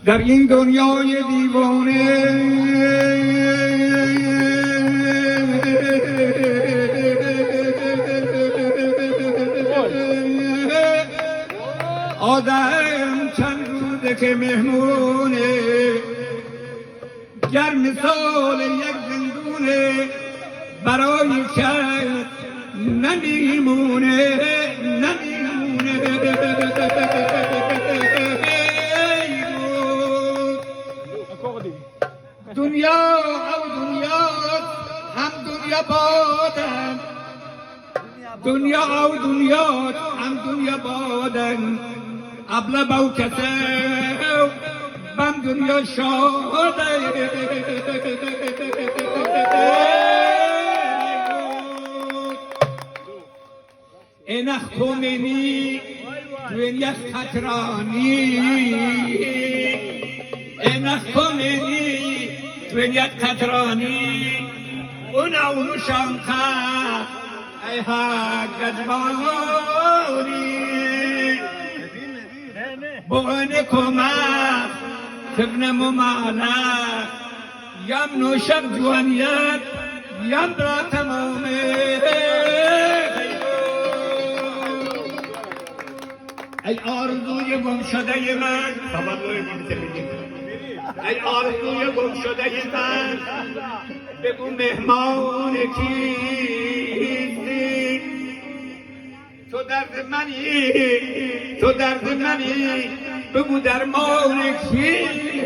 در این دنیای دیوانه آدم چند روزه که مهمونه، گر مثال یک زندونه برای کس نمیمونه. دنیا او دنیات هم دنیا بادن، دنیا او دنیات هم دنیا بادن، ابله باو کسه بم دنیا شاده. اینخ کومینی دنیا خطرانی، اینخ کومینی دنیا خطرانی، اونو شانخه ای ها گجبانی، بغن کمک تبن ممالک یم نوشب جوانیت یم را تمامه. ای آرزوی گم شده من، ای آرزوی گم شده من، بگو مهمان کیستی؟ تو درد منی، تو درد منی، بگو درمان کیستی؟